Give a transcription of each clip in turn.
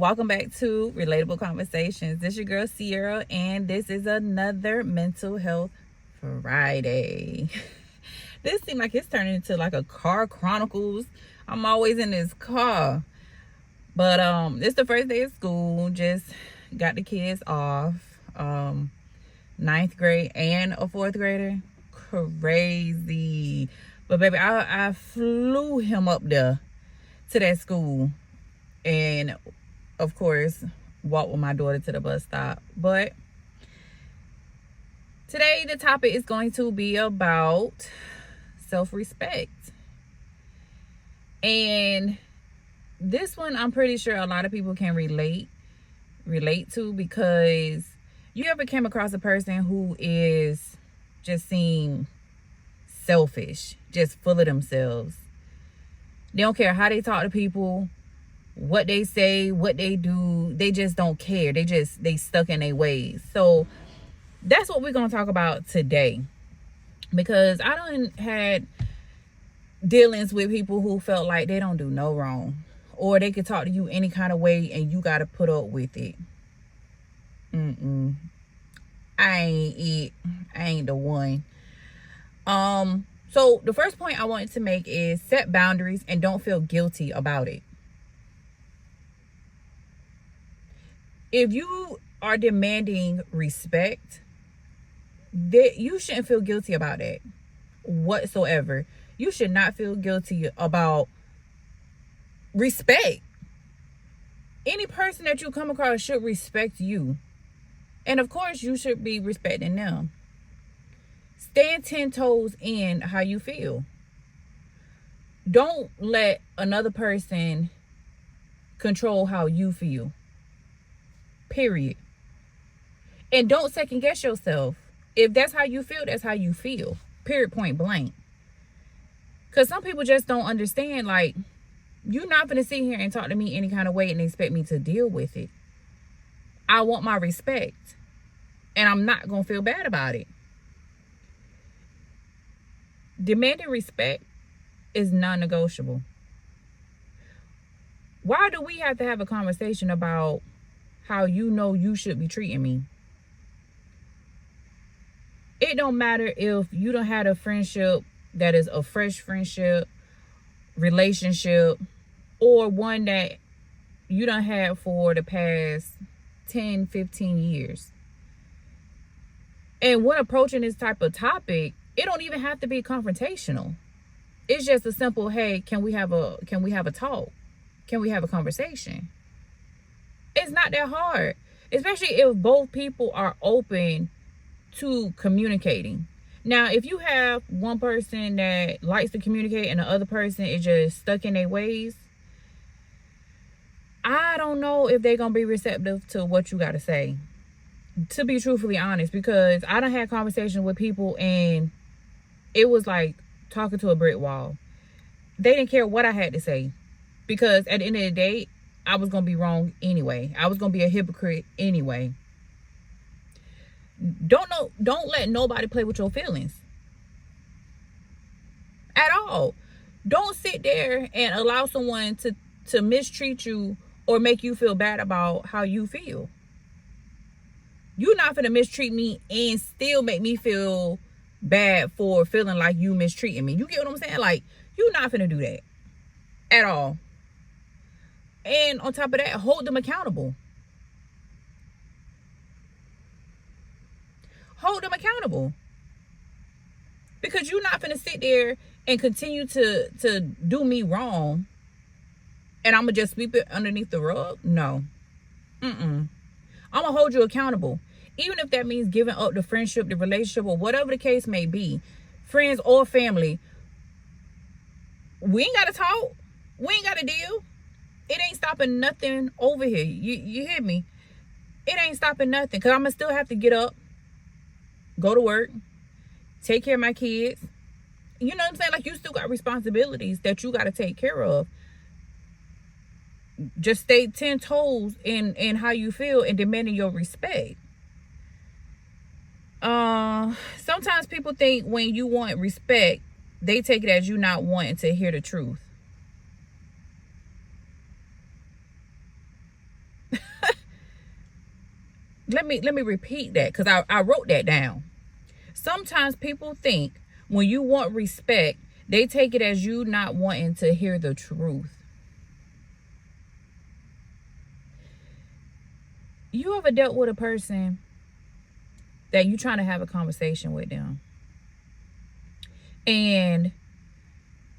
welcome back to Relatable Conversations. This is your girl Sierra, and this is another Mental Health Friday. This seems like it's turning into like a car chronicles. I'm always in this car. But it's the first day of school. Just got the kids off. 9th grade and a 4th grader. Crazy. But baby, I flew him up there to that school. And of course, walked with my daughter to the bus stop. But today the topic is going to be about self-respect. And this one I'm pretty sure a lot of people can relate to, because you ever came across a person who is just seem selfish, just full of themselves. They don't care how they talk to people, what they say, what they do. They just don't care. They stuck in their ways. So that's what we're going to talk about today, because I done had dealings with people who felt like they don't do no wrong, or they could talk to you any kind of way and you got to put up with it. I ain't the one. So the first point I wanted to make is set boundaries and don't feel guilty about it. If you are demanding respect, that you shouldn't feel guilty about that whatsoever. You should not feel guilty about respect. Any person that you come across should respect you. And of course, you should be respecting them. Stand 10 toes in how you feel. Don't let another person control how you feel. Period. And don't second guess yourself. If that's how you feel, that's how you feel. Period, point blank. Because some people just don't understand, like, you're not going to sit here and talk to me any kind of way and expect me to deal with it. I want my respect. And I'm not going to feel bad about it. Demanding respect is non-negotiable. Why do we have to have a conversation about how you know you should be treating me? It don't matter if you don't have a friendship that is a fresh friendship, relationship, or one that you done had for the past 10, 15 years. And when approaching this type of topic, it don't even have to be confrontational. It's just a simple, hey, can we have a talk? Can we have a conversation? It's not that hard, especially if both people are open to communicating. Now, if you have one person that likes to communicate and the other person is just stuck in their ways, I don't know if they're going to be receptive to what you got to say, to be truthfully honest, because I done had conversations with people and it was like talking to a brick wall. They didn't care what I had to say, because at the end of the day, I was going to be wrong anyway. I was going to be a hypocrite anyway. Don't let nobody play with your feelings at all. Don't sit there and allow someone to mistreat you or make you feel bad about how you feel. You're not gonna mistreat me and still make me feel bad for feeling like you mistreating me. You get what I'm saying? Like, you're not gonna do that at all. And on top of that, hold them accountable. Hold them accountable. Because you're not going to sit there and continue to do me wrong and I'm going to just sweep it underneath the rug. No. I'm going to hold you accountable. Even if that means giving up the friendship, the relationship, or whatever the case may be. Friends or family. We ain't got to talk. We ain't got to deal. It ain't stopping nothing over here. You hear me? It ain't stopping nothing. Because I'm going to still have to get up, go to work, take care of my kids. You know what I'm saying? Like, you still got responsibilities that you got to take care of. Just stay 10 toes in how you feel and demanding your respect. Sometimes people think when you want respect, they take it as you not wanting to hear the truth. let me repeat that, because I wrote that down. Sometimes people think when you want respect, they take it as you not wanting to hear the truth. You ever dealt with a person that you trying to have a conversation with them, and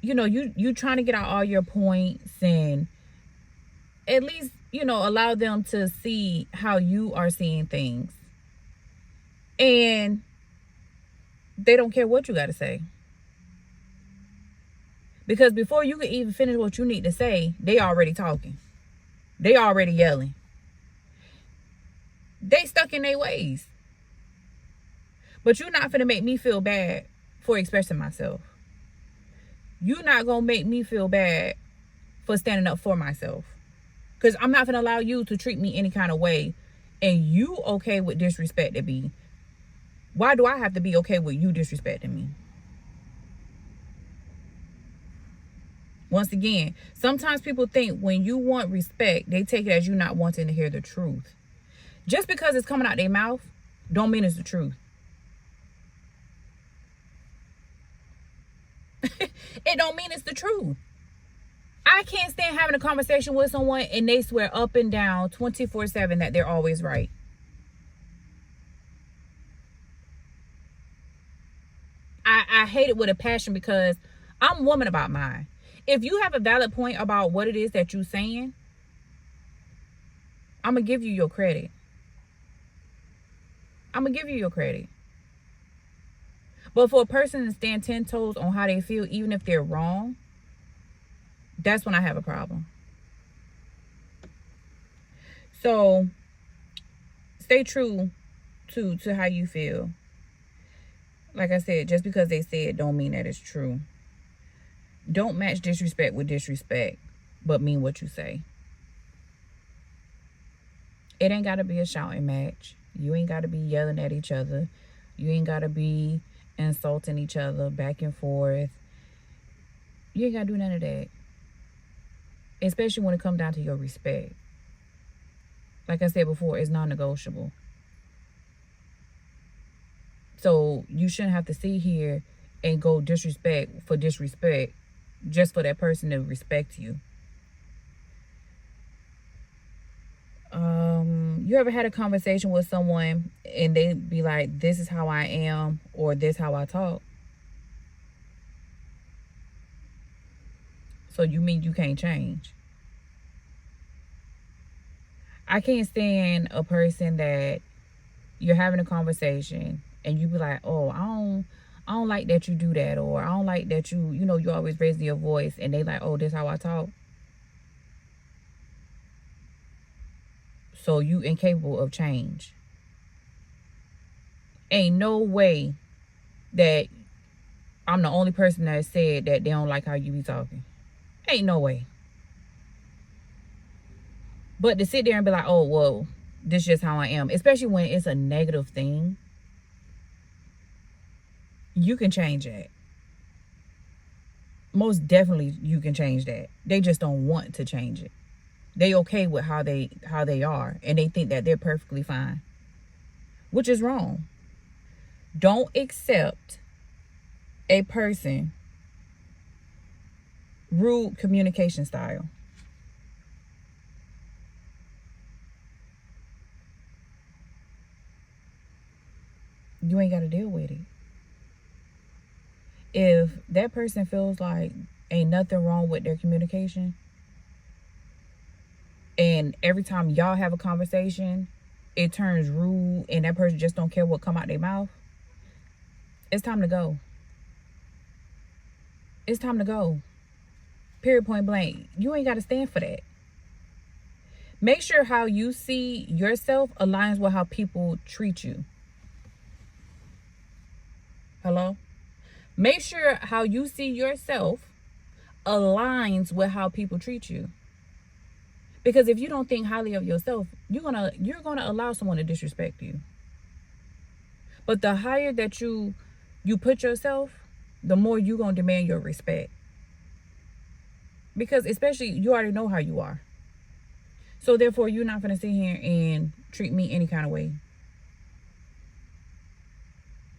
you trying to get out all your points, and at least allow them to see how you are seeing things, and they don't care what you got to say, because before you can even finish what you need to say, they already talking, they already yelling, they stuck in their ways. But you're not finna make me feel bad for expressing myself. You're not gonna make me feel bad for standing up for myself, because I'm not gonna allow you to treat me any kind of way, and you okay with disrespecting me. Why do I have to be okay with you disrespecting me? Once again, sometimes people think when you want respect, they take it as you not wanting to hear the truth. Just because it's coming out their mouth don't mean it's the truth. It don't mean it's the truth. I can't stand having a conversation with someone and they swear up and down 24/7 that they're always right. I hate it with a passion, because I'm a woman about mine. If you have a valid point about what it is that you're saying, I'm going to give you your credit. I'm going to give you your credit. But for a person to stand 10 toes on how they feel, even if they're wrong, that's when I have a problem. So stay true to how you feel. Like I said, just because they say it don't mean that it's true. Don't match disrespect with disrespect, but mean what you say. It ain't got to be a shouting match. You ain't got to be yelling at each other. You ain't got to be insulting each other back and forth. You ain't got to do none of that. Especially when it comes down to your respect. Like I said before, it's non-negotiable. So you shouldn't have to sit here and go disrespect for disrespect just for that person to respect you. You ever had a conversation with someone and they be like, this is how I am, or this how I talk? So you mean you can't change? I can't stand a person that you're having a conversation and you be like, oh, I don't like that you do that, or I don't like that you always raise your voice, and they like, oh, this how I talk. So you incapable of change. Ain't no way that I'm the only person that said that they don't like how you be talking. Ain't no way. But to sit there and be like, oh, well, this is just how I am, especially when it's a negative thing, you can change that. Most definitely you can change that. They just don't want to change it. They okay with how they are, and they think that they're perfectly fine, which is wrong. Don't accept a person rude communication style. You ain't got to deal with it. If that person feels like ain't nothing wrong with their communication, and every time y'all have a conversation, it turns rude, and that person just don't care what come out their mouth, it's time to go. It's time to go. Period, point blank. You ain't got to stand for that. Make sure how you see yourself aligns with how people treat you. Hello? Make sure how you see yourself aligns with how people treat you. Because if you don't think highly of yourself, you're gonna allow someone to disrespect you. But the higher that you put yourself, the more you're gonna demand your respect. Because especially you already know how you are. So therefore, you're not gonna sit here and treat me any kind of way.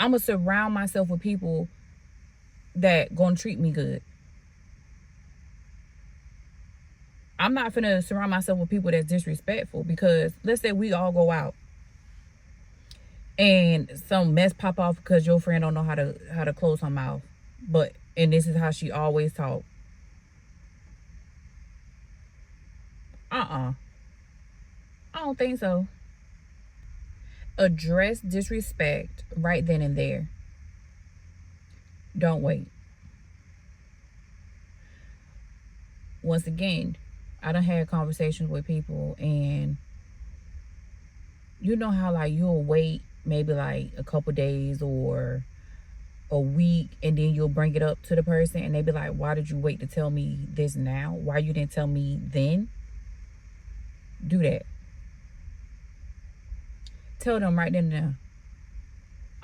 I'm going to surround myself with people that going to treat me good. I'm not going to surround myself with people that's disrespectful, because let's say we all go out and some mess pop off because your friend don't know how to close her mouth. And this is how she always talk. I don't think so. Address disrespect right then and there. Don't wait. Once again, I done had conversations with people, and you know how like you'll wait maybe like a couple days or a week, and then you'll bring it up to the person and they be like, why did you wait to tell me this now? Why you didn't tell me then? Do that. Tell them right then and there,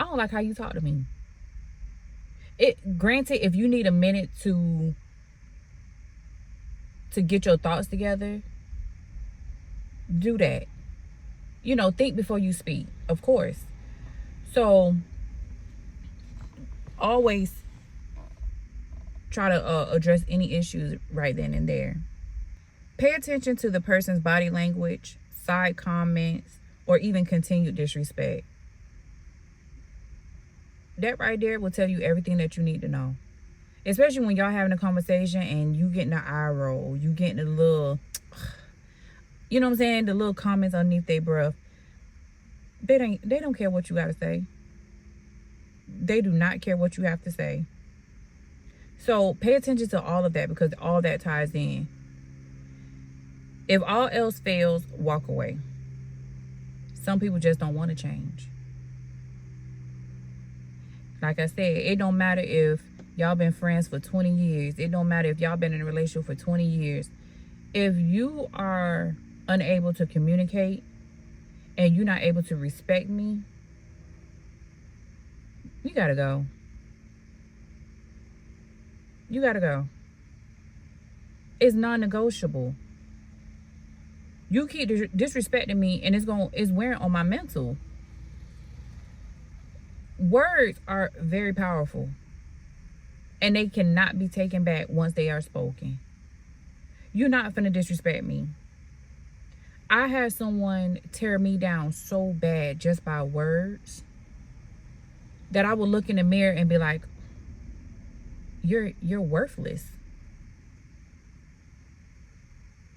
I don't like how you talk to me. Granted, if you need a minute to get your thoughts together, do that. You know, think before you speak, of course. So always try to address any issues right then and there. Pay attention to the person's body language, side comments, or even continued disrespect. That right there will tell you everything that you need to know. Especially when y'all having a conversation and you getting an eye roll, you getting a little, you know what I'm saying, the little comments underneath their breath. They don't care what you got to say. They do not care what you have to say. So pay attention to all of that, because all that ties in. If all else fails, walk away. Some people just don't want to change. Like I said, it don't matter if y'all been friends for 20 years. It don't matter if y'all been in a relationship for 20 years. If you are unable to communicate and you're not able to respect me, you gotta go. You gotta go. It's non-negotiable. You keep disrespecting me, and it's wearing on my mental. Words are very powerful, and they cannot be taken back once they are spoken. You're not finna disrespect me. I had someone tear me down so bad just by words that I would look in the mirror and be like, you're worthless.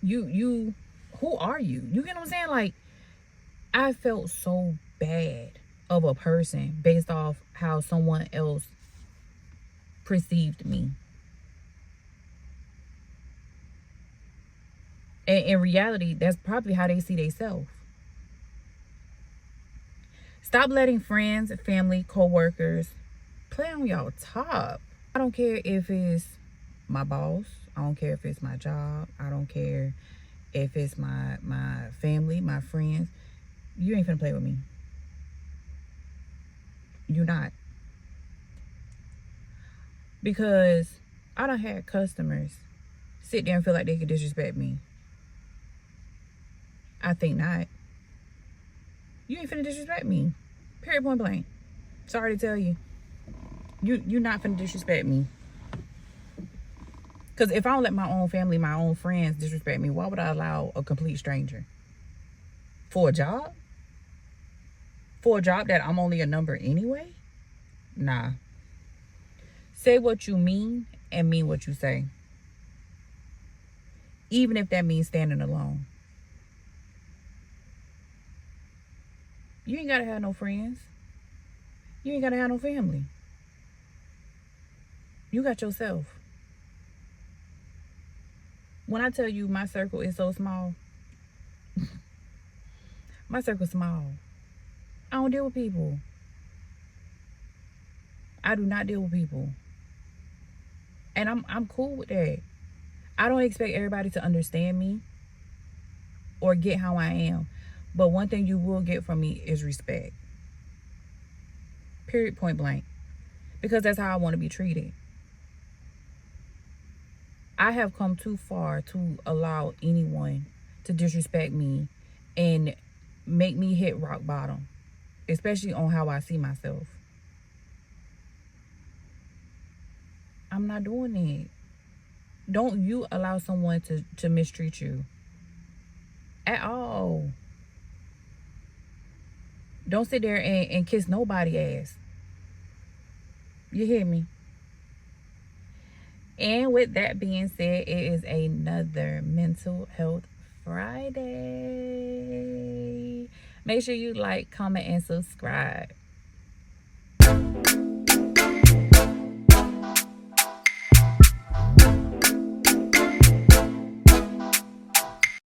You who are you? You get what I'm saying? Like, I felt so bad of a person based off how someone else perceived me. And in reality, that's probably how they see themselves. Stop letting friends, family, co-workers play on your top. I don't care if it's my boss. I don't care if it's my job. I don't care if it's my family, my friends. You ain't finna play with me. You're not. Because I done had customers sit there and feel like they could disrespect me. I think not. You ain't finna disrespect me. Period, point blank. Sorry to tell you. You're not finna disrespect me. Because if I don't let my own family, my own friends disrespect me, why would I allow a complete stranger? For a job? For a job that I'm only a number anyway? Nah. Say what you mean and mean what you say. Even if that means standing alone. You ain't gotta have no friends. You ain't gotta have no family. You got yourself. When I tell you my circle is so small, my circle's small. I don't deal with people. I do not deal with people. And I'm cool with that. I don't expect everybody to understand me or get how I am. But one thing you will get from me is respect. Period, point blank. Because that's how I want to be treated. I have come too far to allow anyone to disrespect me and make me hit rock bottom. Especially on how I see myself. I'm not doing it. Don't you allow someone to mistreat you at all. Don't sit there and kiss nobody ass. You hear me? And with that being said, it is another Mental Health Friday. Make sure you like, comment, and subscribe.